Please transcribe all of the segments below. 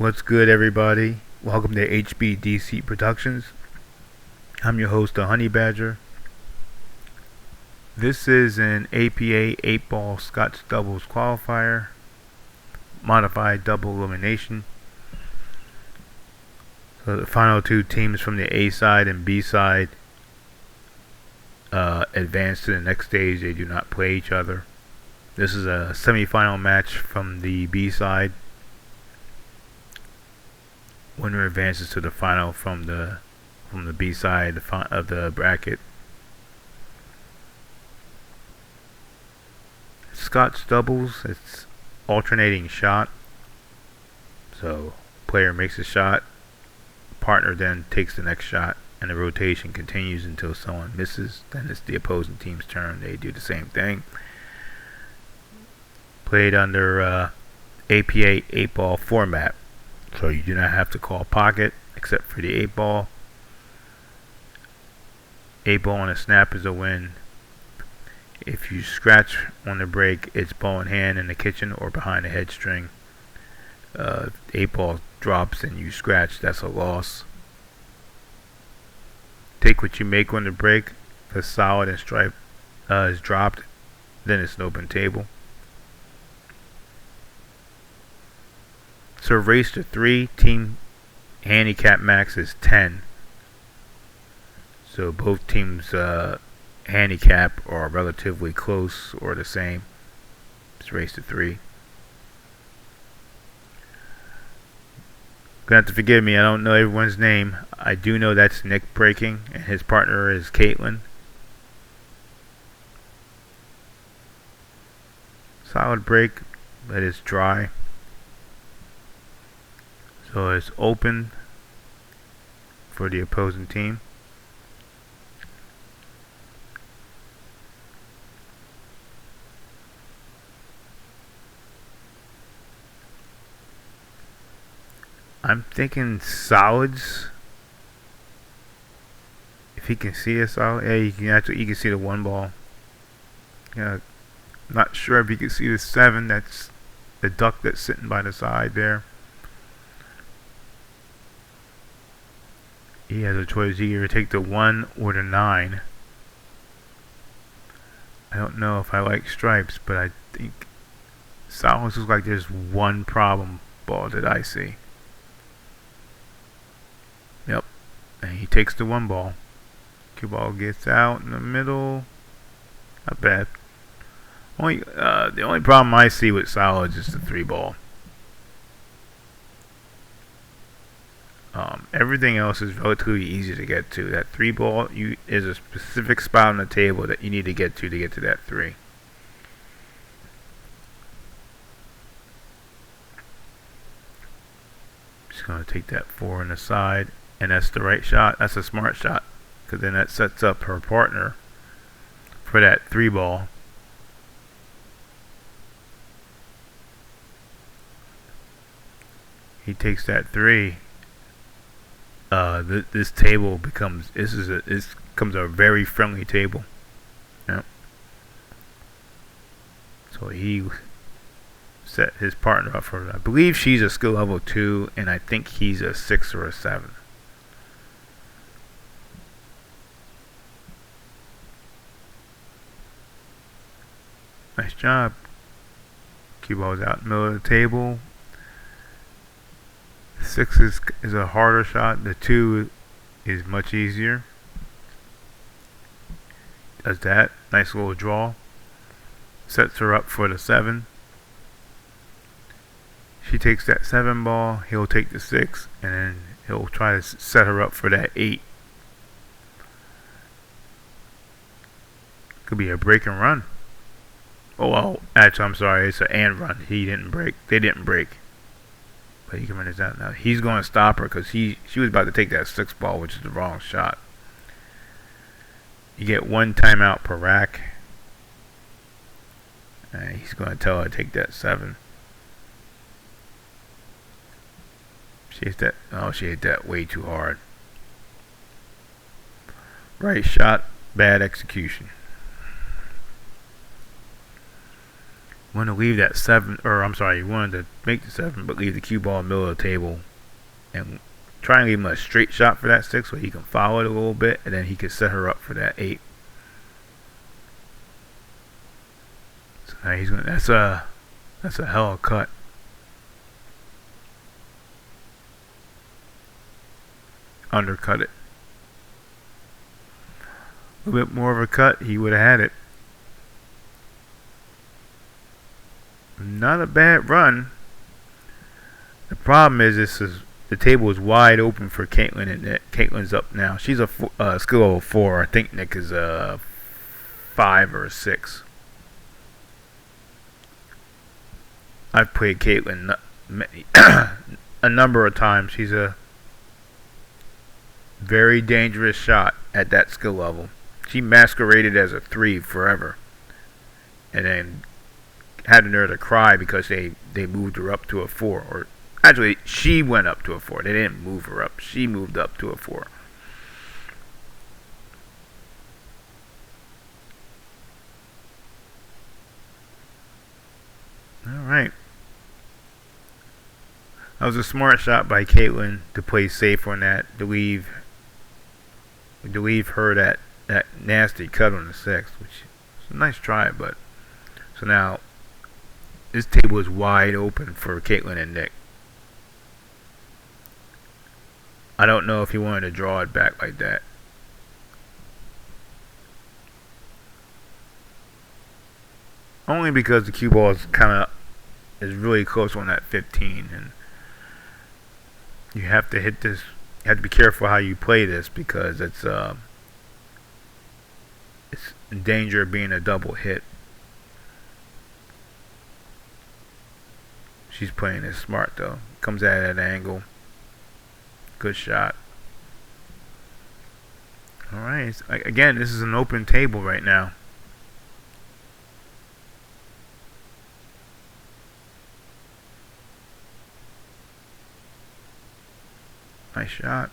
What's good, everybody? Welcome to HBDC Productions. I'm your host, the Honey Badger. This is an APA 8-ball Scotch doubles qualifier, modified double elimination. So the final two teams from the A side and B side advance to the next stage. They do not play each other. This is a semifinal match from the B side. Winner advances to the final from the B side of the bracket. Scotch doubles, it's alternating shot. So player makes a shot, partner then takes the next shot, and the rotation continues until someone misses. Then it's the opposing team's turn. They do the same thing. Played under APA 8-ball format. So you do not have to call pocket except for the 8-ball. 8-ball on a snap is a win. If you scratch on the break, it's ball in hand in the kitchen or behind the head string. 8-ball drops and you scratch, that's a loss. Take what you make on the break. If solid and stripe is dropped, then it's an open table. So race to 3, team handicap max is 10. So both teams' handicap are relatively close or the same. It's race to 3. Gonna have to forgive me, I don't know everyone's name. I do know that's Nick breaking and his partner is Caitlin. Solid break, but it's dry. So it's open for the opposing team. I'm thinking solids. If he can see a solid, yeah, you can see the 1 ball. Yeah, not sure if you can see the 7. That's the duck that's sitting by the side there. He has a choice. He either take the 1 or the 9. I don't know if I like stripes, but I think solids looks like there's one problem ball that I see. Yep, and he takes the 1 ball. Cue ball gets out in the middle. Not bad. The only problem I see with solids is the 3 ball. Everything else is relatively easy to get to. That 3 ball is a specific spot on the table that you need to get to that 3. Just going to take that 4 on the side, and that's the right shot. That's a smart shot, because then that sets up her partner for that 3 ball. He takes that 3. This table becomes a very friendly table. Yep. So he set his partner up for, I believe she's a skill level 2, and I think he's a 6 or a 7. Nice job. Cue ball's out in the middle of the table. 6 is a harder shot. The 2 is much easier. Does that. Nice little draw. Sets her up for the 7. She takes that 7 ball. He'll take the 6. And then he'll try to set her up for that 8. Could be a break and run. Oh, well, actually, I'm sorry. It's an and run. He didn't break. They didn't break. But he can run this out now. He's going to stop her because she was about to take that 6 ball, which is the wrong shot. You get 1 timeout per rack. And he's going to tell her to take that 7. She hit that. Oh, she hit that way too hard. Right shot, bad execution. You want to leave that 7, or I'm sorry, you wanted to make the 7, but leave the cue ball in the middle of the table and try and leave him a straight shot for that 6 so he can follow it a little bit, and then he can set her up for that 8. So now he's gonna. That's a hell of a cut. Undercut it. A little bit more of a cut, he would have had it. Not a bad run. The problem is the table is wide open for Caitlin, and Caitlin's up now. She's a skill level 4. I think Nick is a 5 or a 6. I've played Caitlin a number of times. She's a very dangerous shot at that skill level. She masqueraded as a 3 forever, and then had the nerve to cry because they moved her up to a 4. Or actually, she went up to a 4. They didn't move her up. She moved up to a 4. Alright. That was a smart shot by Caitlin to play safe on that, to leave her that nasty cut on the 6, which is a nice try, but so now this table is wide open for Caitlin and Nick. I don't know if he wanted to draw it back like that. Only because the cue ball is really close on that 15, and you have to hit this. You have to be careful how you play this because it's in danger of being a double hit. She's playing this smart though. Comes at an angle. Good shot. Alright. Again, this is an open table right now. Nice shot.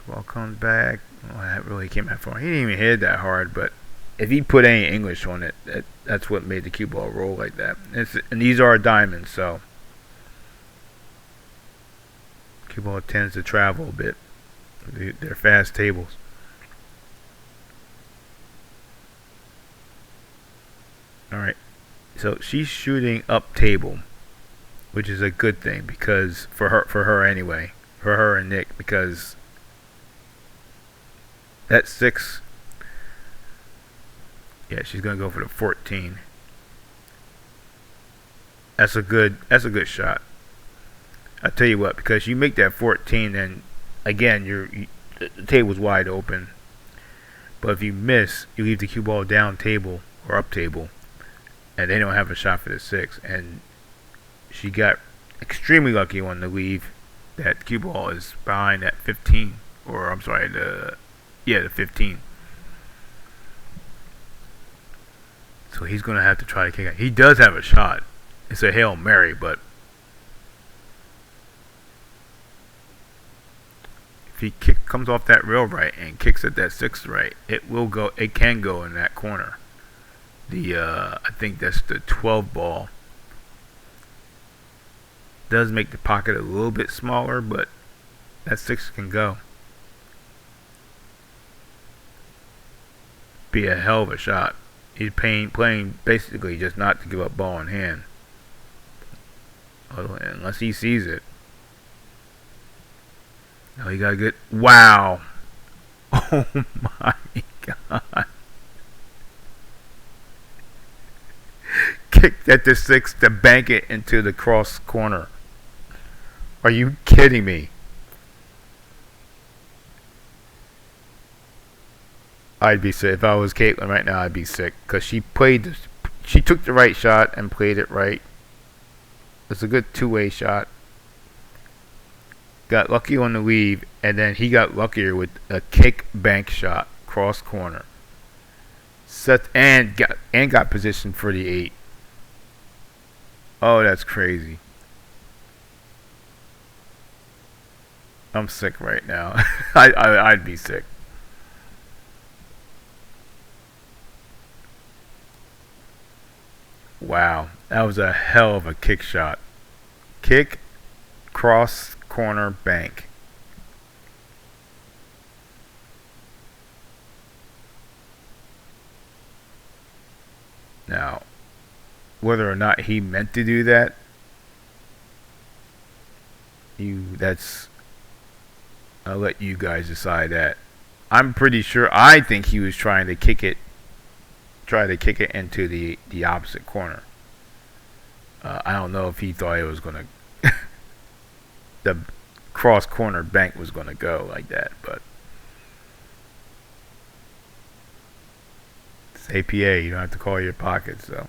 Ball comes back. Well, that really came out far. He didn't even hit it that hard, but if he put any English on it, that's what made the cue ball roll like that. And these are diamonds, so cue ball tends to travel a bit. They're fast tables. Alright, so she's shooting up table, which is a good thing because for her anyway, for her and Nick, because that 6, yeah, she's gonna go for the 14. That's a good shot. I'll tell you what, because you make that 14, then again the table's wide open. But if you miss, you leave the cue ball down table or up table, and they don't have a shot for the 6. And she got extremely lucky on the leave. That cue ball is behind that 15, or I'm sorry, the 15. So he's going to have to try to kick out. He does have a shot. It's a Hail Mary, but if he comes off that rail right and kicks at that 6 right, it will go. It can go in that corner. I think that's the 12 ball. Does make the pocket a little bit smaller, but that 6 can go. Be a hell of a shot. He's playing basically just not to give up ball in hand, unless he sees it. Now he got good. Wow! Oh my God! Kicked at the 6 to bank it into the cross corner. Are you kidding me? I'd be sick. If I was Caitlin right now, I'd be sick. Because she took the right shot and played it right. It's a good two-way shot. Got lucky on the weave, and then he got luckier with a kick bank shot, cross corner. And got positioned for the 8. Oh, that's crazy. I'm sick right now. I'd be sick. Wow, that was a hell of a kick shot. Kick, cross, corner, bank. Now, whether or not he meant to do that, that's I'll let you guys decide that. I'm pretty sure. I think he was trying to kick it, into the opposite corner. I don't know if he thought it was gonna the cross corner bank was gonna go like that, but it's APA. You don't have to call your pockets. So,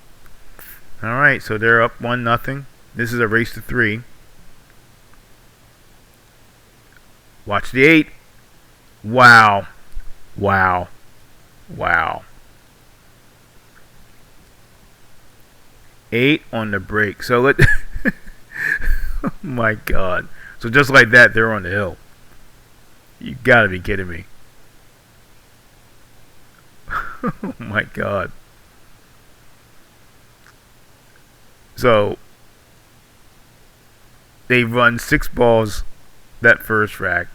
all right. So they're up 1-0. This is a race to 3. Watch the 8. Wow. Wow. Wow. 8 on the break. So let oh my god. So just like that, they're on the hill. You gotta be kidding me. Oh my god. So they run 6 balls that first rack.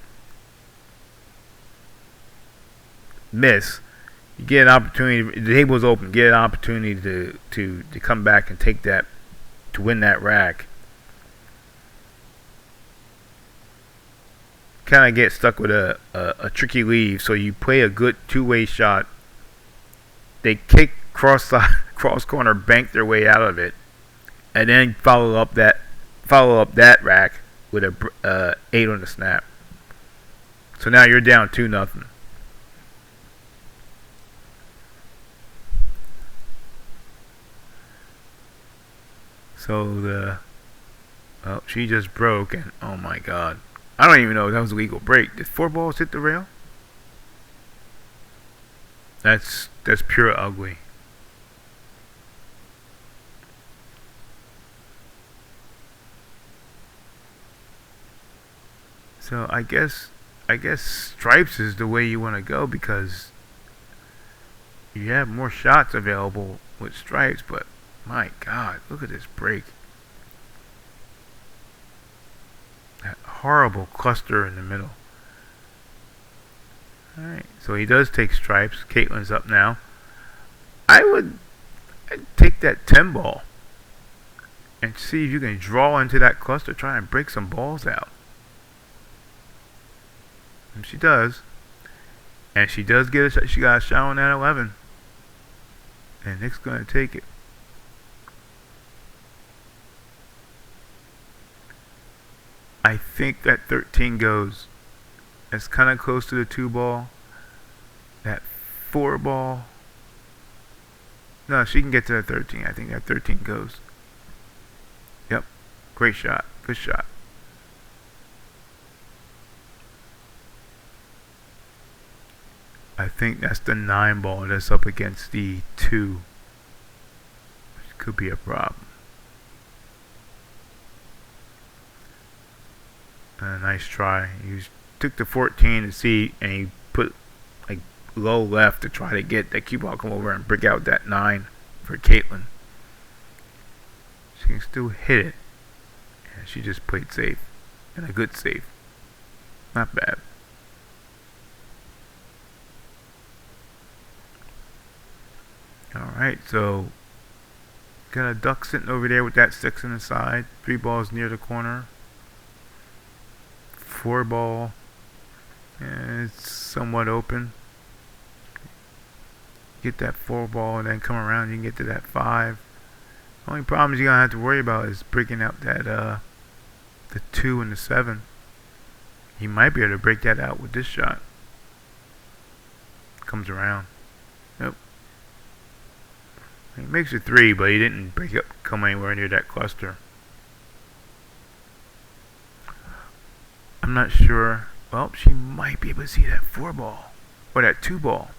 Miss. You get an opportunity. The table's open. Get an opportunity to come back and take that, to win that rack. Kind of get stuck with a tricky leave. So you play a good two-way shot. They kick cross corner, bank their way out of it, and then follow up that rack with a 8 on the snap. So now you're down 2-0. So she just broke, and oh my god, I don't even know if that was a legal break. Did 4 balls hit the rail? That's pure ugly. So I guess stripes is the way you want to go, because you have more shots available with stripes. But my god, look at this break. That horrible cluster in the middle. Alright, so he does take stripes. Caitlin's up now. I'd take that 10 ball and see if you can draw into that cluster, try and break some balls out. And she does. And she does get a shot. She got a shot on that 11. And Nick's going to take it. I think that 13 goes. It's kind of close to the 2 ball. That 4 ball. No, she can get to the 13. I think that 13 goes. Yep. Great shot. Good shot. I think that's the 9 ball that's up against the 2. Which could be a problem. Nice try. He took the 14 to see, and he put like low left to try to get that cue ball come over and break out that 9 for Caitlin. She can still hit it, and she just played safe, and a good save. Not bad. Alright, so got a duck sitting over there with that 6 on the side. 3 balls near the corner. 4 ball. And it's somewhat open. Get that 4 ball and then come around, you can get to that 5. Only problem you're gonna have to worry about is breaking out that the 2 and the 7. He might be able to break that out with this shot. Comes around. Nope. He makes it 3, but he didn't come anywhere near that cluster. I'm not sure. Well, she might be able to see that 4 ball. Or that 2 ball.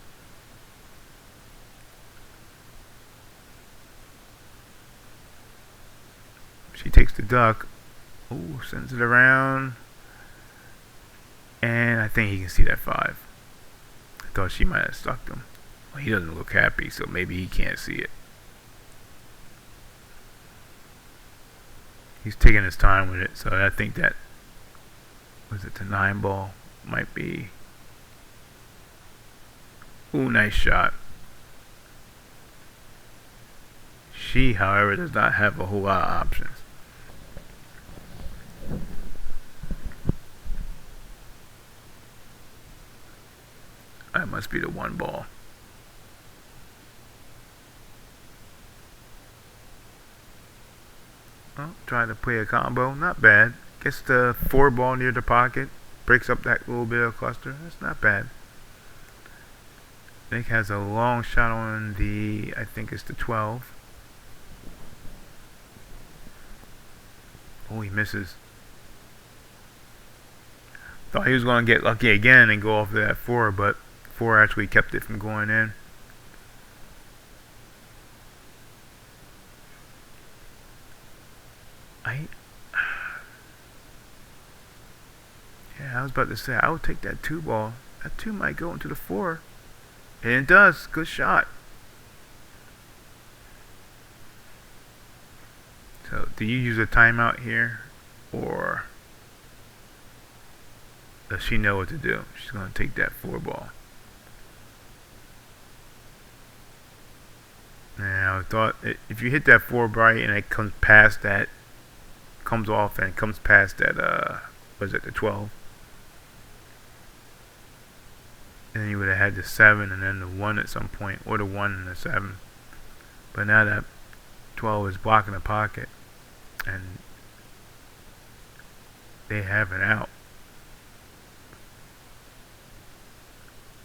She takes the duck. Ooh, sends it around. And I think he can see that 5. I thought she might have stuck him. Well, he doesn't look happy, so maybe he can't see it. He's taking his time with it, so I think that was it the 9 ball might be. Ooh, nice shot. She, however, does not have a whole lot of options. That must be the 1 ball. Oh, trying to play a combo, not bad. Gets the 4 ball near the pocket, breaks up that little bit of cluster. That's not bad. Nick has a long shot on the, I think it's the 12. Oh, he misses. Thought he was going to get lucky again and go off of that 4, but 4 actually kept it from going in. Yeah, I was about to say, I would take that 2 ball. That 2 might go into the 4. And it does. Good shot. So, do you use a timeout here? Or does she know what to do? She's going to take that 4 ball. Now, I thought if you hit that 4 bright and it comes past that, comes off and comes past that, was it the 12? Then you would have had the 7 and then the 1 at some point, or the 1 and the 7. But now that 12 is blocking the pocket, and they have an out.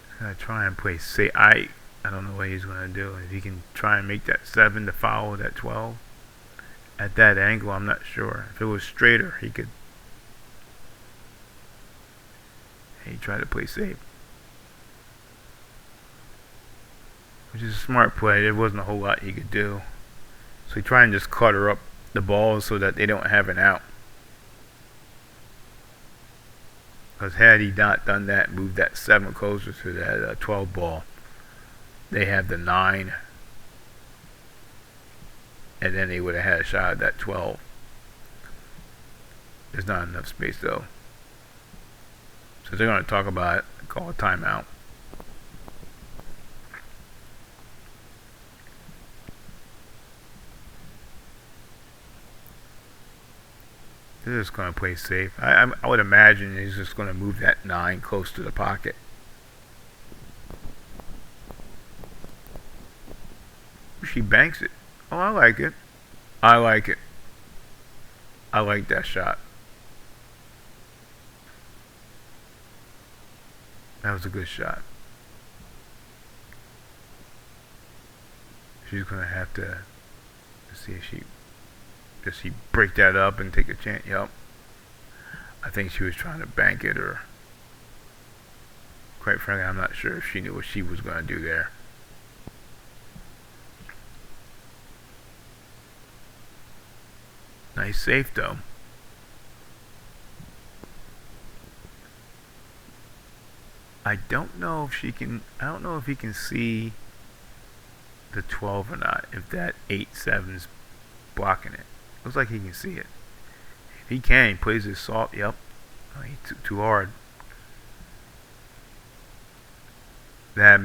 He's gonna try and play safe. I don't know what he's gonna do. If he can try and make that 7 to follow that 12 at that angle, I'm not sure. If it was straighter, he could. He tried to play safe, which is a smart play. There wasn't a whole lot he could do. So he tried and just clutter up the balls so that they don't have an out. Because had he not done that, moved that 7 closer to that 12 ball, they have the 9. And then they would have had a shot at that 12. There's not enough space though. So they're going to talk about it, call a timeout. They're just going to play safe. I would imagine he's just going to move that 9 close to the pocket. She banks it. Oh, I like it. I like it. I like that shot. That was a good shot. She's going to have to see if she... Does he break that up and take a chance? Yep. I think she was trying to bank it, or quite frankly, I'm not sure if she knew what she was going to do there. Nice safe though. I don't know if she can. I don't know if he can see the 12 or not. If that 8-7's blocking it. Looks like he can see it. If he can, he plays his soft. Yep. Oh, he took too hard. That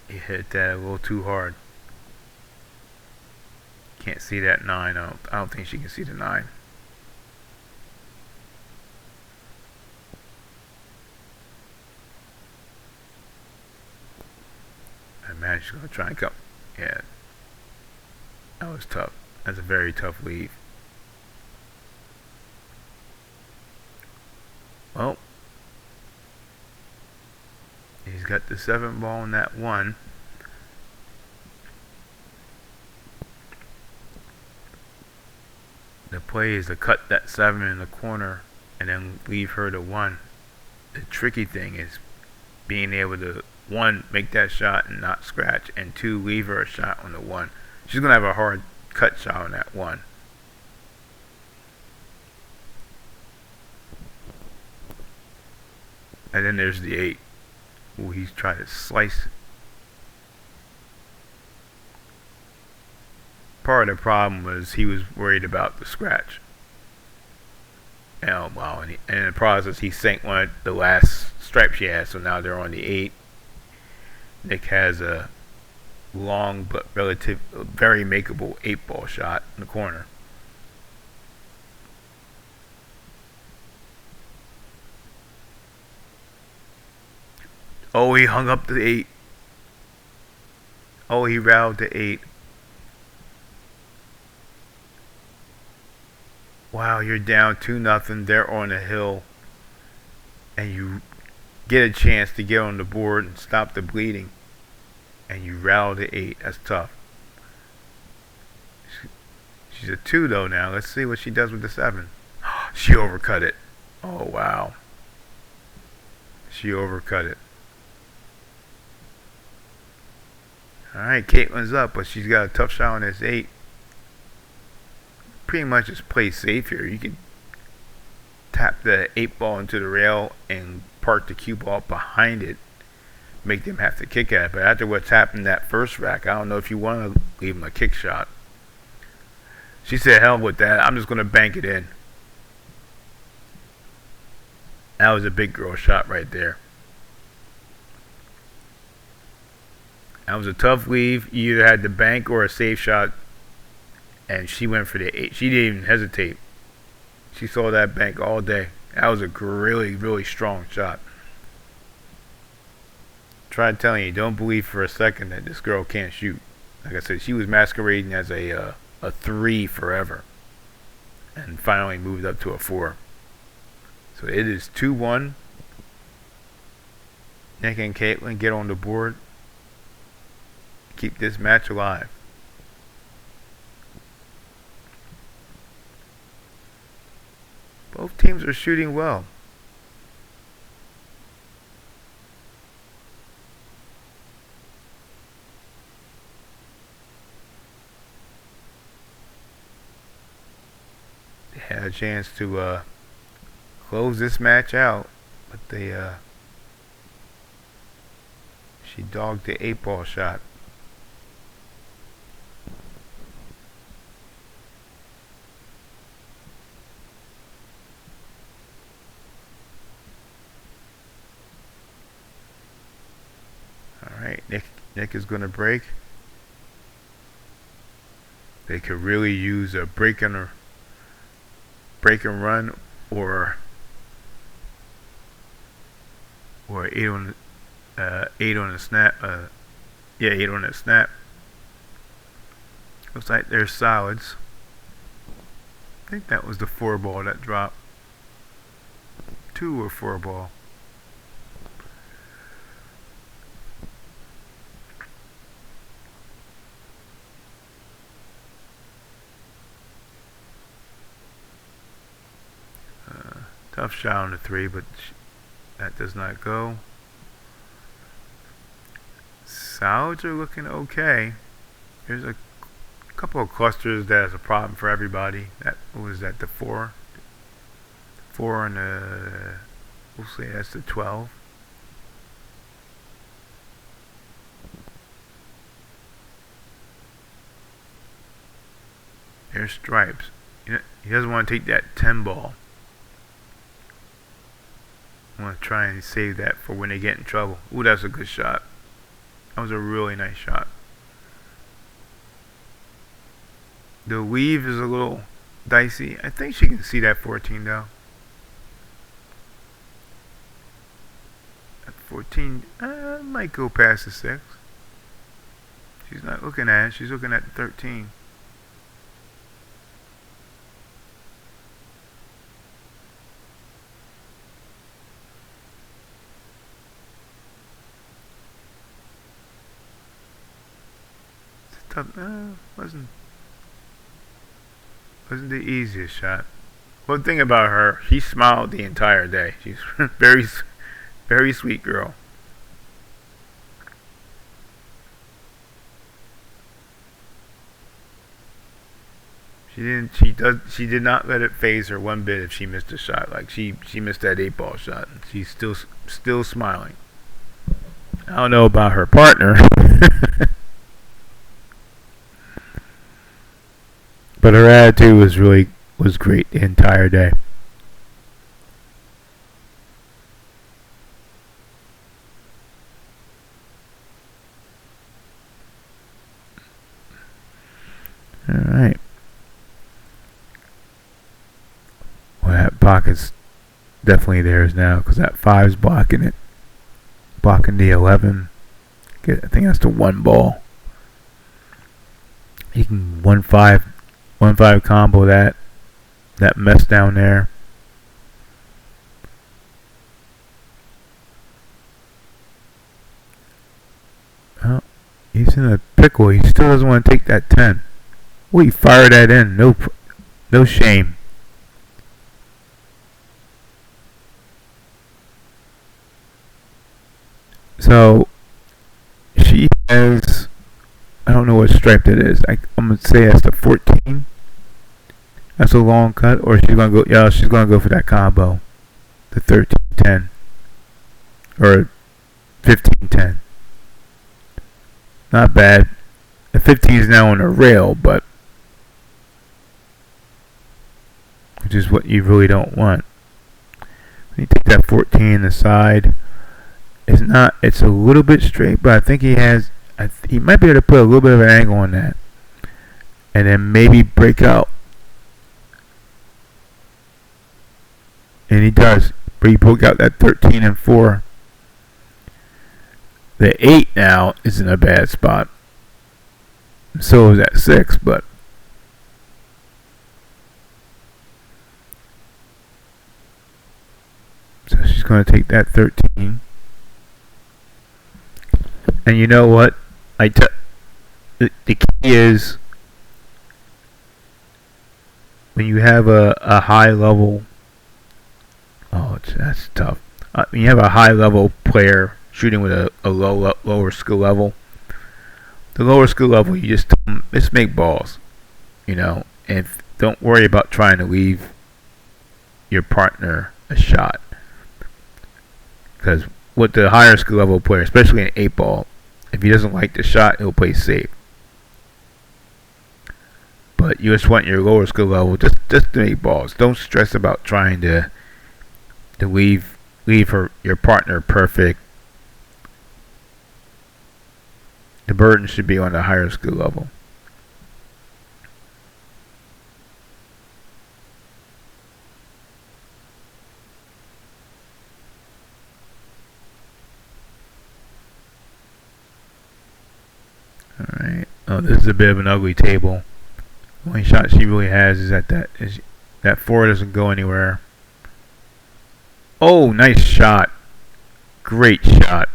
he hit that a little too hard. Can't see that 9. I don't think she can see the 9. I imagine she's gonna try and come. Yeah. That was tough. That's a very tough lead. Well, he's got the 7 ball in that 1. The play is to cut that 7 in the corner and then leave her to 1. The tricky thing is being able to, 1, make that shot and not scratch, and 2, leave her a shot on the 1. She's going to have a hard cut shot on that 1. And then there's the 8. Ooh, he's trying to slice. part of the problem was he was worried about the scratch. Wow, and in the process, he sank one of the last stripes she had, so now they're on the 8. Nick has a long but very makeable 8-ball shot in the corner. Oh, he hung up the 8. Oh, he routed the 8. Wow, you're down 2-0. They're on a hill. And you get a chance to get on the board and stop the bleeding. And you routed the 8. That's tough. She's a 2 though now. Let's see what she does with the 7. She overcut it. Oh, wow. She overcut it. Alright, Caitlin's up, but she's got a tough shot on this 8. Pretty much just play safe here. You can tap the 8 ball into the rail and park the cue ball behind it. Make them have to kick at it. But after what's happened that first rack, I don't know if you want to leave them a kick shot. She said, hell with that. I'm just going to bank it in. That was a big girl shot right there. That was a tough leave. You either had the bank or a safe shot. And she went for the 8. She didn't even hesitate. She saw that bank all day. That was a really, really strong shot. Tried telling you, don't believe for a second that this girl can't shoot. Like I said, she was masquerading as a 3 forever. And finally moved up to a 4. So it is 2-1. Nick and Caitlin get on the board. Keep this match alive. Both teams are shooting well. They had a chance to close this match out, but she dogged the 8-ball shot. Alright, Nick is going to break. They could really use a break and run or 8 on the snap. 8 on the snap. Looks like they're solids. I think that was the 4-ball that dropped. 2 or 4-ball. Tough shot on the 3, but that does not go. Solids are looking okay. There's a couple of clusters that's a problem for everybody. What was that, the 4? 4 and we'll say that's the 12. There's stripes. He doesn't want to take that 10 ball. I want to try and save that for when they get in trouble. Ooh, that's a good shot. That was a really nice shot. The weave is a little dicey. I think she can see that 14 though. At 14, might go past the 6. She's not looking at it. She's looking at the 13. Wasn't the easiest shot. One thing about her, she smiled the entire day. She's very, very sweet girl. She did not let it phase her one bit if she missed a shot. Like she missed that 8-ball shot. And she's still smiling. I don't know about her partner. But her attitude was great the entire day. All right. Well, that pocket's definitely theirs now because that 5's blocking it, blocking the 11. I think that's the 1 ball. You can 1-5 combo that mess down there. Oh, he's in a pickle. He still doesn't want to take that 10. Well, he fired that in. No shame. So she has, I don't know what stripe that is. I'm gonna say that's the 14. That's a long cut, or she's gonna go. Yeah, she's gonna go for that combo, the 13-10 or 15-10. Not bad. The 15 is now on the rail, but which is what you really don't want. When you take that 14 aside, it's not. It's a little bit straight, but I think he has. He might be able to put a little bit of an angle on that, and then maybe break out. And he does. But he broke out that 13 and 4. The 8 now is in a bad spot. So is that 6, but so she's going to take that 13. And you know what? The key is when you have a high level. Oh, that's tough. When you have a high level player shooting with a lower skill level, the lower skill level, you just make balls, and don't worry about trying to leave your partner a shot. Because with the higher skill level player, especially in 8-ball, if he doesn't like the shot, he'll play safe. But you just want your lower skill level just to make balls. Don't stress about trying to leave your partner perfect. The burden should be on the higher skill level. Alright. Oh, this is a bit of an ugly table. The only shot she really has is that 4 doesn't go anywhere. Oh, nice shot. Great shot.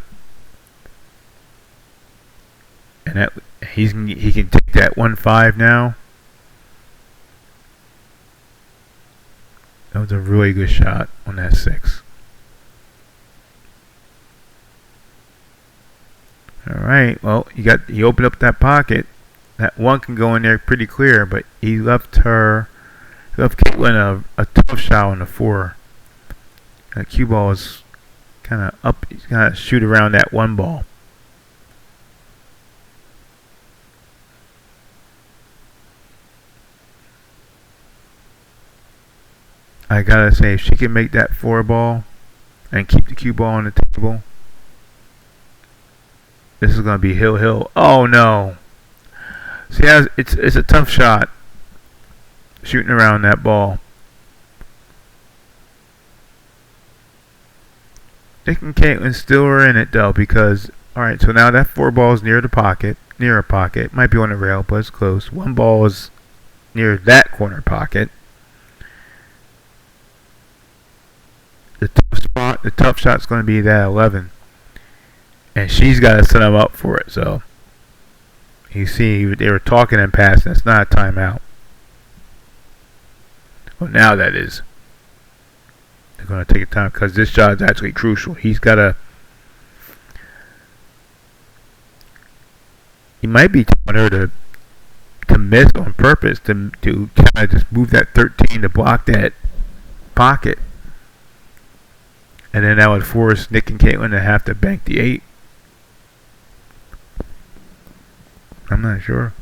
And that he can take that 1-5 now. That was a really good shot on that 6. Alright, well, he opened up that pocket. That 1 can go in there pretty clear, but he left Caitlin a tough shot on the 4. That cue ball is kind of up. He's got to shoot around that 1 ball. I gotta say, if she can make that 4 ball and keep the cue ball on the table, this is gonna be hill. Oh no! See, it's a tough shot shooting around that ball. Nick and Caitlin still are in it though, because alright, so now that 4 ball is near a pocket. Might be on the rail, but it's close. 1 ball is near that corner pocket. The tough shot's going to be that 11, and she's got to set him up for it. So you see, they were talking and passing. It's not a timeout. Well, now that is. They're going to take a time because this shot is actually crucial. He's got to. He might be telling her to miss on purpose to kind of just move that 13 to block that pocket. And then that would force Nick and Caitlin to have to bank the 8. I'm not sure.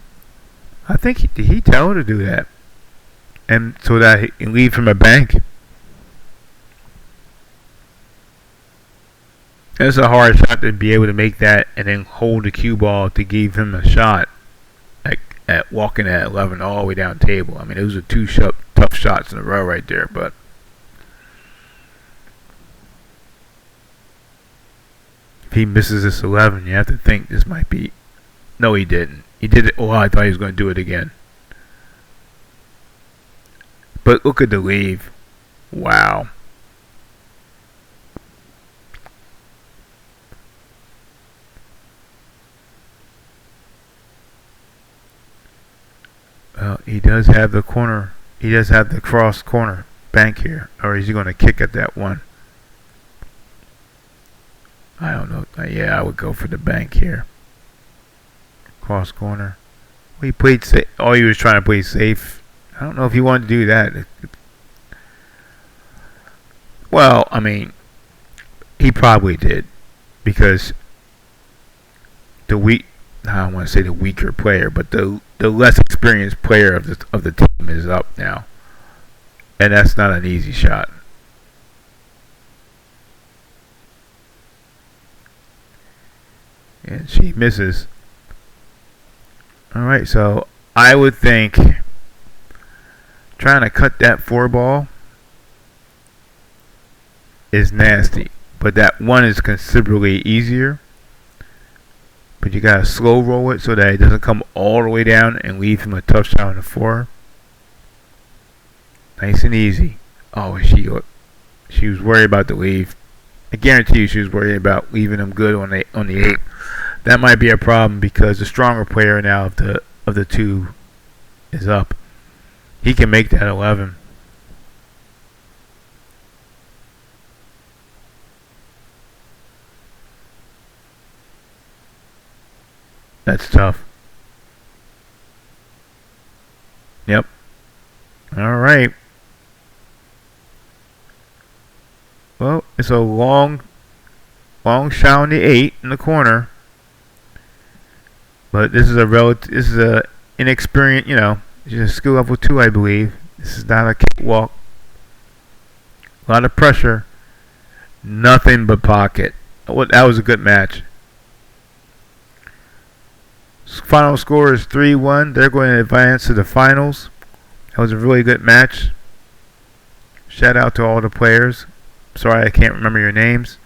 I think did he tell her to do that? and so that he can lead from a bank. It's a hard shot to be able to make that and then hold the cue ball to give him a shot at walking at 11 all the way down table. I mean, those are two tough shots in a row right there. But if he misses this 11, you have to think this might be. No, he didn't. He did it. Oh, I thought he was going to do it again. But look at the leave. Wow. Well, he does have the corner. He does have the cross corner bank here. Or is he going to kick at that one? I don't know. Yeah, I would go for the bank here. Cross corner. Well, he played safe. Oh, he was trying to play safe. I don't know if he wanted to do that. Well, I mean, he probably did, because I don't want to say the weaker player, but the less experienced player of the team is up now, and that's not an easy shot. And she misses. All right, so I would think trying to cut that 4 ball is nasty, but that one is considerably easier. But you gotta slow roll it so that it doesn't come all the way down and leave him a tough shot on the 4. Nice and easy. Oh, she was worried about the leave. I guarantee you she was worried about leaving him good on the 8. That might be a problem because the stronger player now of the two is up. He can make that 11. That's tough. Yep. All right. Well, it's a long shot on the 8 in the corner. But this is a inexperienced, just skill level 2, I believe. This is not a cakewalk. A lot of pressure. Nothing but pocket. That was a good match. Final score is 3-1. They're going to advance to the finals. That was a really good match. Shout out to all the players. Sorry I can't remember your names.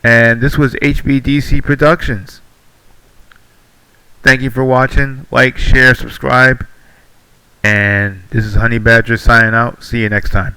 And this was HBDC Productions. Thank you for watching. Like, share, subscribe. And this is Honey Badger signing out. See you next time.